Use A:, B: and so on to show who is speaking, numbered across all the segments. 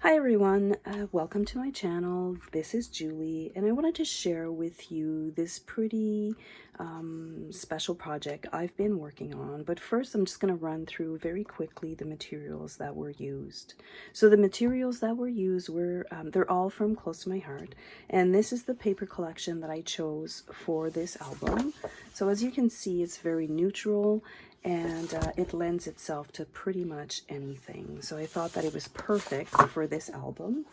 A: Hi everyone, welcome to my channel. This is Julie and I wanted to share with you this pretty special project I've been working on. But first I'm just going to run through very quickly the materials that were used. So the materials that were used were, they're all from close to my heart, and this is the paper collection that I chose for this album. So as you can see, it's very neutral and it lends itself to pretty much anything. So I thought that it was perfect for this album.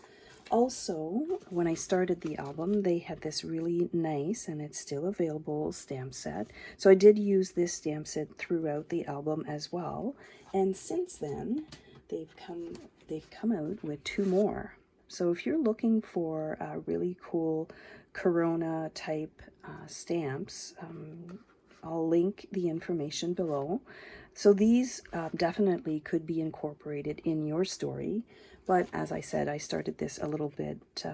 A: Also, when I started the album, they had this really nice, and it's still available, stamp set. So I did use this stamp set throughout the album as well. And since then, they've come out with two more. So if you're looking for really cool Corona type stamps, I'll link the information below. So these definitely could be incorporated in your story. But as I said, I started this a little bit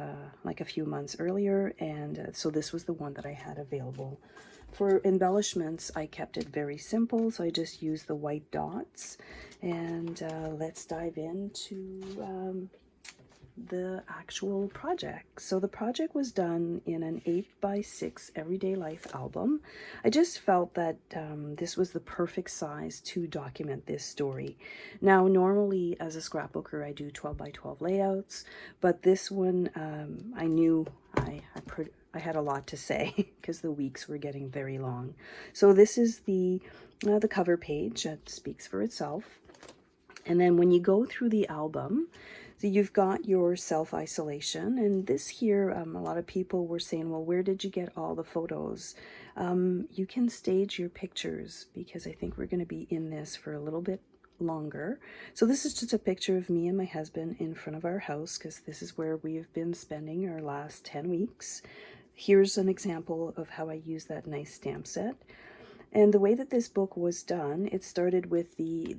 A: like a few months earlier, and so this was the one that I had available. For embellishments, I kept it very simple, so I just used the white dots. And let's dive into the actual project. So the project was done in an 8x6 everyday life album. I just felt that this was the perfect size to document this story. Now normally as a scrapbooker I do 12x12 layouts, but this one I knew I had a lot to say because the weeks were getting very long. So this is the cover page that speaks for itself. And then when you go through the album, so you've got your self-isolation, and this here, a lot of people were saying, well, where did you get all the photos? You can stage your pictures because I think we're going to be in this for a little bit longer. So this is just a picture of me and my husband in front of our house because this is where we've been spending our last 10 weeks. Here's an example of how I use that nice stamp set. And the way that this book was done, it started with the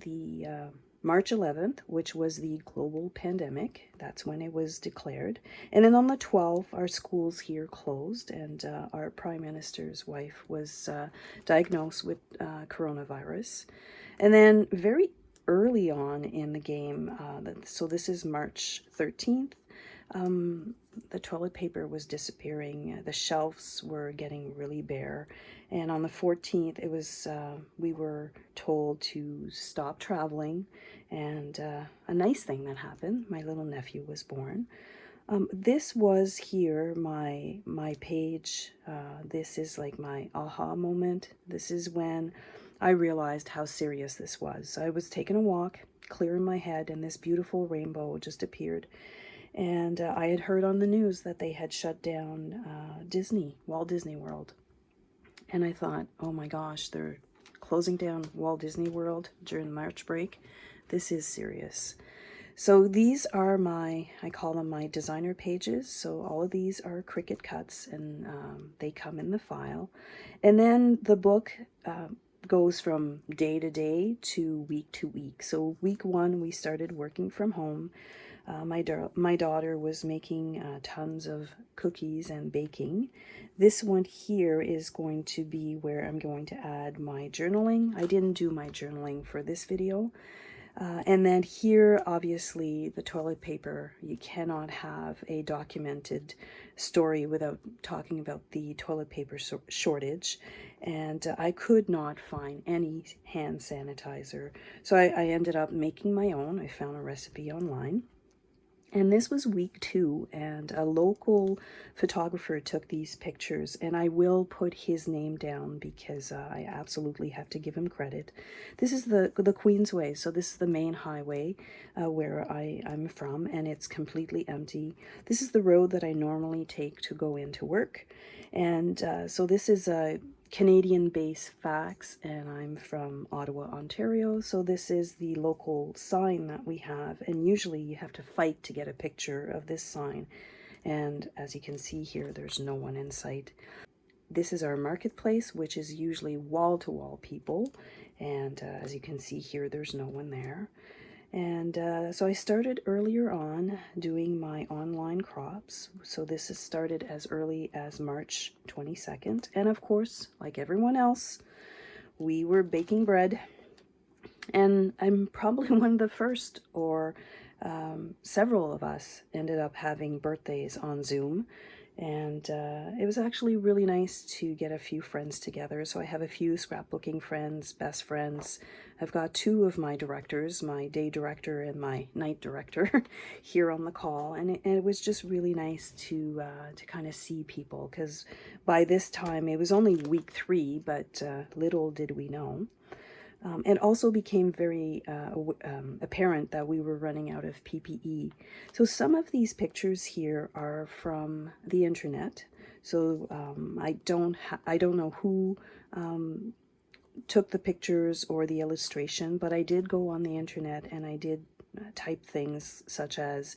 A: March 11th, which was the global pandemic. That's when it was declared. And then on the 12th, our schools here closed, and our Prime Minister's wife was diagnosed with coronavirus. And then very early on in the game, so this is March 13th, the toilet paper was disappearing, the shelves were getting really bare, and on the 14th it was we were told to stop traveling. And a nice thing that happened, my little nephew was born. This was here my page. This is like my aha moment. This is when I realized how serious this was. I was taking a walk, clearing my head, and this beautiful rainbow just appeared. And I had heard on the news that they had shut down Walt Disney World. And I thought, oh my gosh, they're closing down Walt Disney World during March break. This is serious. So these are I call them my designer pages. So all of these are Cricut cuts, and they come in the file. And then the book goes from day to day to week. So week 1, we started working from home. My daughter was making tons of cookies and baking. This one here is going to be where I'm going to add my journaling. I didn't do my journaling for this video. And then here, obviously, the toilet paper. You cannot have a documented story without talking about the toilet paper shortage. And I could not find any hand sanitizer. So I ended up making my own. I found a recipe online. And this was week 2, and a local photographer took these pictures, and I will put his name down because I absolutely have to give him credit. This is the Queensway, so this is the main highway where I'm from, and it's completely empty. This is the road that I normally take to go into work, and so this is a Canadian-based fax, and I'm from Ottawa, Ontario, so this is the local sign that we have, and usually you have to fight to get a picture of this sign, and as you can see here, there's no one in sight. This is our marketplace, which is usually wall-to-wall people, and as you can see here, there's no one there. And so I started earlier on doing my online crops. So this has started as early as March 22nd. And of course, like everyone else, we were baking bread. And I'm probably one of the first, or several of us ended up having birthdays on Zoom, and it was actually really nice to get a few friends together. So I have a few scrapbooking friends, best friends. I've got two of my directors, my day director and my night director, here on the call, and it was just really nice to kind of see people, because by this time it was only week 3, but little did we know. It also became very apparent that we were running out of PPE. So some of these pictures here are from the internet. So I don't know who took the pictures or the illustration, but I did go on the internet and I did type things such as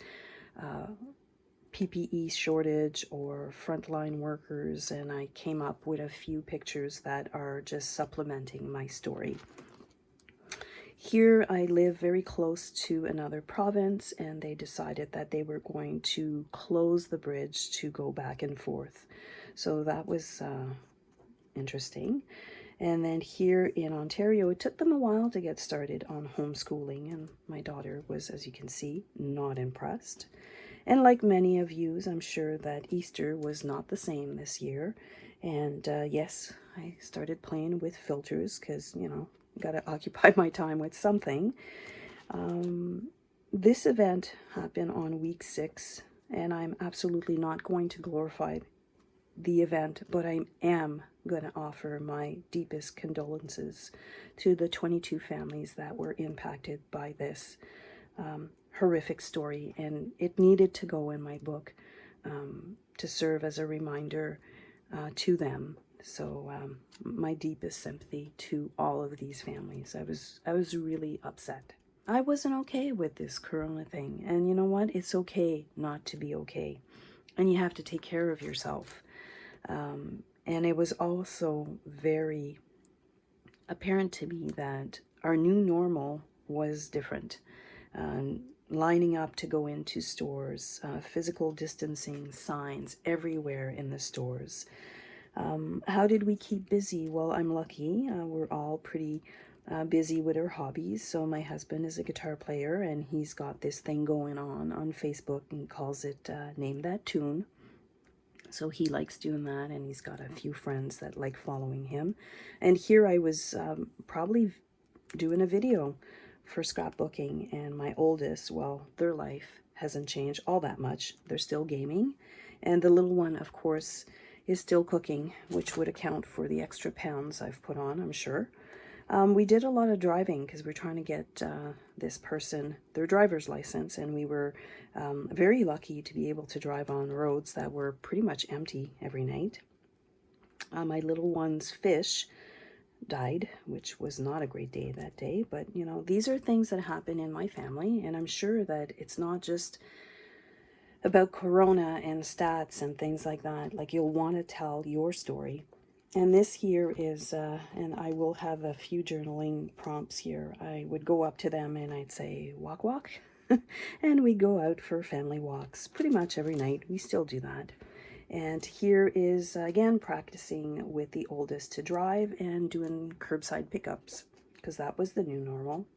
A: PPE shortage or frontline workers, and I came up with a few pictures that are just supplementing my story. Here I live very close to another province, and they decided that they were going to close the bridge to go back and forth. So that was interesting. And then here in Ontario, it took them a while to get started on homeschooling, and my daughter was, as you can see, not impressed. And like many of you, I'm sure that Easter was not the same this year. And yes, I started playing with filters because, you know, got to occupy my time with something. This event happened on week 6, and I'm absolutely not going to glorify the event, but I am going to offer my deepest condolences to the 22 families that were impacted by this horrific story, and it needed to go in my book to serve as a reminder to them. So my deepest sympathy to all of these families. I was really upset. I wasn't okay with this corona thing, and you know what? It's okay not to be okay, and you have to take care of yourself. And it was also very apparent to me that our new normal was different. Lining up to go into stores, physical distancing signs everywhere in the stores. How did we keep busy? Well, I'm lucky. We're all pretty busy with our hobbies. So my husband is a guitar player, and he's got this thing going on Facebook, and he calls it Name That Tune. So he likes doing that, and he's got a few friends that like following him. And here I was probably doing a video for scrapbooking, and my oldest, well, their life hasn't changed all that much. They're still gaming, and the little one, of course, is still cooking, which would account for the extra pounds I've put on, I'm sure. We did a lot of driving because we're trying to get this person their driver's license, and we were very lucky to be able to drive on roads that were pretty much empty every night. My little one's fish died, which was not a great day that day, but you know, these are things that happen in my family, and I'm sure that it's not just about corona and stats and things like that. Like, you'll want to tell your story. And this here is and I will have a few journaling prompts here. I would go up to them and I'd say walk walk and we go out for family walks pretty much every night. We still do that. And here is, again, practicing with the oldest to drive and doing curbside pickups, because that was the new normal.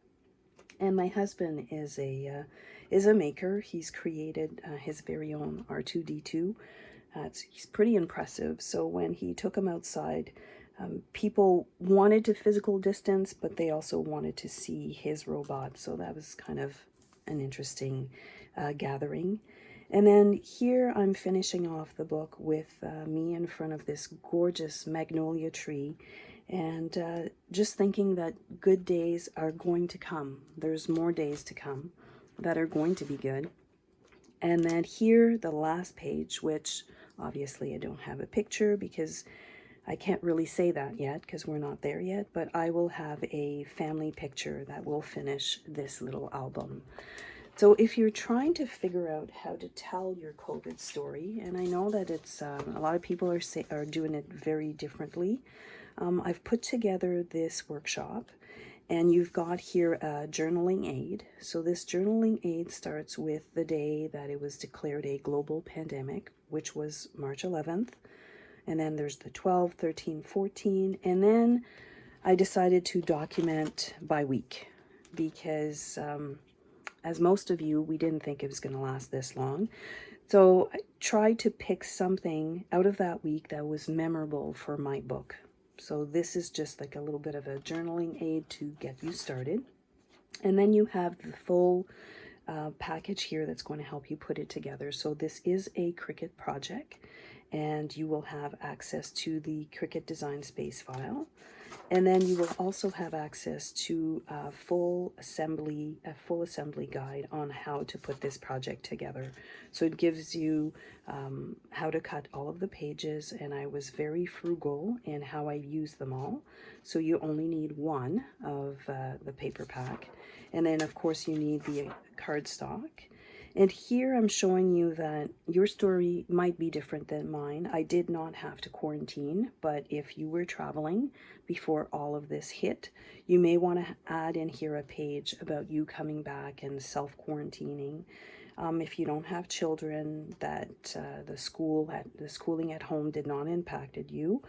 A: And my husband is a maker. He's created his very own R2-D2. He's pretty impressive. So when he took him outside, people wanted to physical distance, but they also wanted to see his robot. So that was kind of an interesting gathering. And then here I'm finishing off the book with me in front of this gorgeous magnolia tree, and just thinking that good days are going to come. There's more days to come that are going to be good. And then here, the last page, which obviously I don't have a picture because I can't really say that yet because we're not there yet, but I will have a family picture that will finish this little album. So if you're trying to figure out how to tell your COVID story, and I know that it's a lot of people are doing it very differently, I've put together this workshop, and you've got here a journaling aid. So this journaling aid starts with the day that it was declared a global pandemic, which was March 11th. And then there's the 12, 13, 14. And then I decided to document by week because as most of you, we didn't think it was going to last this long. So I tried to pick something out of that week that was memorable for my book. So this is just like a little bit of a journaling aid to get you started. And then you have the full package here that's going to help you put it together. So this is a Cricut project, and you will have access to the Cricut Design Space file. And then you will also have access to a full assembly guide on how to put this project together. So it gives you how to cut all of the pages, and I was very frugal in how I use them all. So you only need one of the paper pack. And then of course you need the cardstock. And here I'm showing you that your story might be different than mine. I did not have to quarantine, but if you were traveling before all of this hit, you may want to add in here a page about you coming back and self-quarantining. If you don't have children, that the schooling at home did not impacted you,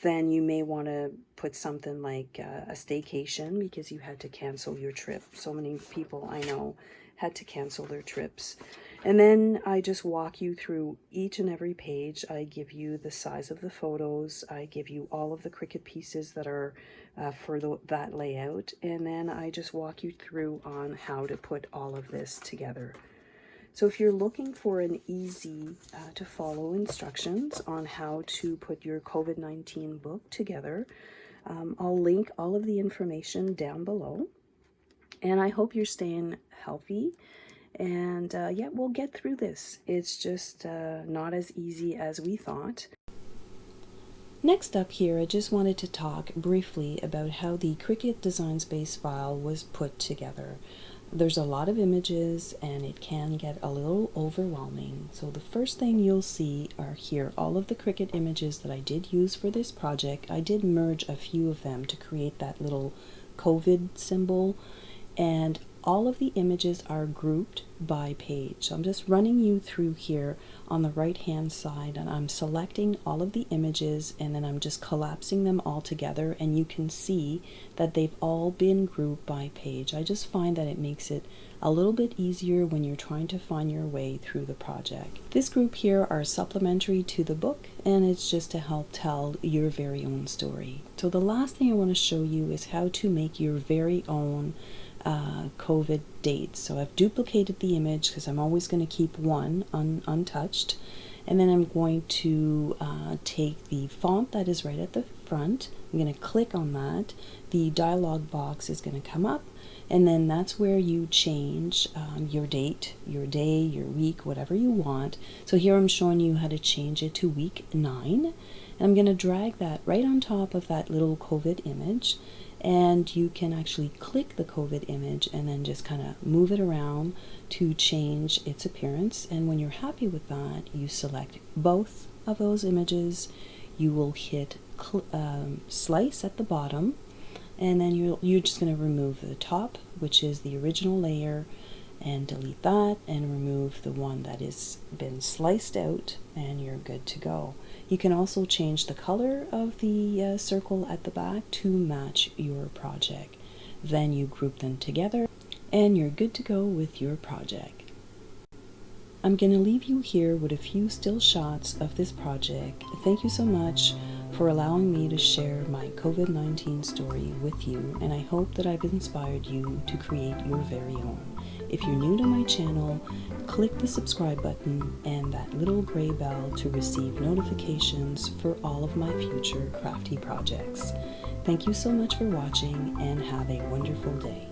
A: then you may want to put something like a staycation because you had to cancel your trip. So many people I know had to cancel their trips. And then I just walk you through each and every page. I give you the size of the photos. I give you all of the Cricut pieces that are for that layout. And then I just walk you through on how to put all of this together. So if you're looking for an easy to follow instructions on how to put your COVID-19 book together, I'll link all of the information down below. And I hope you're staying healthy. And yeah, we'll get through this. It's just not as easy as we thought. Next up here, I just wanted to talk briefly about how the Cricut Design Space file was put together. There's a lot of images and it can get a little overwhelming. So the first thing you'll see are here all of the Cricut images that I did use for this project. I did merge a few of them to create that little COVID symbol, and all of the images are grouped by page. So I'm just running you through here on the right hand side, and I'm selecting all of the images and then I'm just collapsing them all together, and you can see that they've all been grouped by page. I just find that it makes it a little bit easier when you're trying to find your way through the project. This group here are supplementary to the book, and it's just to help tell your very own story. So the last thing I want to show you is how to make your very own COVID dates. So I've duplicated the image because I'm always going to keep one untouched, and then I'm going to take the font that is right at the front. I'm going to click on that. The dialog box is going to come up, and then that's where you change your date, your day, your week, whatever you want. So here I'm showing you how to change it to week 9, and I'm going to drag that right on top of that little COVID image. And you can actually click the COVID image and then just kind of move it around to change its appearance. And when you're happy with that, you select both of those images. You will hit slice at the bottom, and then you're just going to remove the top, which is the original layer, and delete that and remove the one that has been sliced out, and you're good to go. You can also change the color of the circle at the back to match your project. Then you group them together and you're good to go with your project. I'm going to leave you here with a few still shots of this project. Thank you so much for allowing me to share my COVID-19 story with you, and I hope that I've inspired you to create your very own. If you're new to my channel, click the subscribe button and that little gray bell to receive notifications for all of my future crafty projects. Thank you so much for watching, and have a wonderful day.